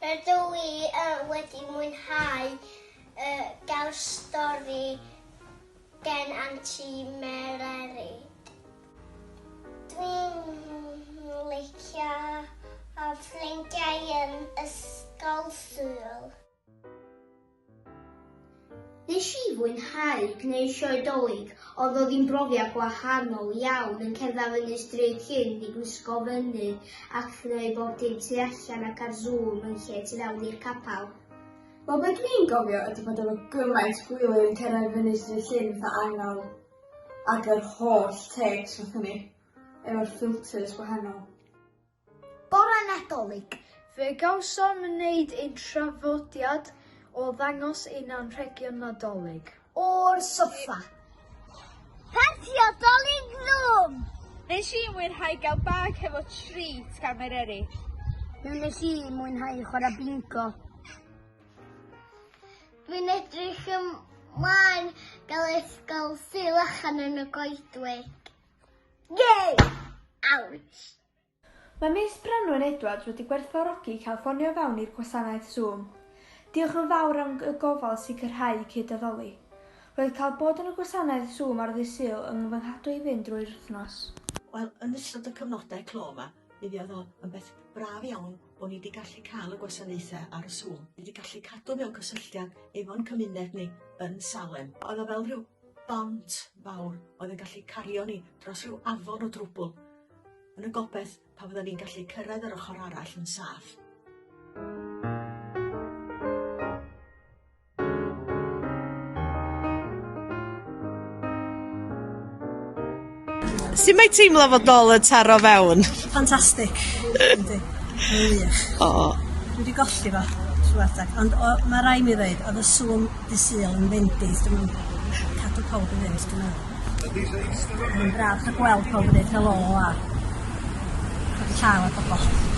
Rydw i wedi mwynhau gael stori gen Aunty Mary. Dwi'n licio ffrindiau yn ysgol Sgil. Nes i fwynhau gwneud sioe Dolig, ond oedd hi'n brofiad gwahanol iawn yn cerdded fyny stryd llyn i gwisgo fyny ac gwneud bob dim tu allan ac ar Zoom yn lle tu fewn i'r capel. Wel, be dwi'n gofio ydy bod efo gymaint gwyliau yn cerdded fyny stryd llyn fatha angel ac yr holl tecs fath hynny, efo'r filters gwahanol. Bore Nadolig, Fe gawsom yn wneud ein trafodiad o ddangos ein anrhegion Nadolig. o'r soffa. Partio Dolig Zoom! Nes i mwynhau gael bag hefo treat gan yr eraill. Nes i mwynhau chwarae bingo. Dwi'n edrych ymlaen gael ysgol Sgil allan yn y goedwig. Yay! Ouch! Mae Miss Branwen Edwards wedi gwerthfawrogi cael ffonio fewn i'r gwasanaeth Zoom. Diolch yn fawr am y gofal sicrhau cyd-addoli. Roedd cael bod yn y gwasanaeth Zoom ar ddydd Sul yn fynghadwy i fynd drwy'r wythnos. Wel, yn ystod y cyfnodau clo yma, mi fuodd o yn beth braf iawn bod ni wedi gallu cael y gwasanaethau ar y Zoom. Ni wedi gallu cadw mewn cysylltiad efo'n cymuned ni yn Salem. Oedd o fel rhyw bont fawr oedd yn gallu cario ni dros rhyw afon o drwbl. Yn y gobaith pa fyddwn ni'n gallu cyrraedd yr ochr arall yn saff. Sut mae teimlo fod nôl yn taro fewn? Ffantastig, yndi. Mae'n wych. Dwi wedi golli fo, trwyadeg. Ond mae rai mi ddweud, oedd y Zoom di Sul yn fendith, dwi'n cadw pawb i fynd, dwi'n meddwl. Mae'n braf cael gweld pawb yn dweud helo a cael llaw a bobl.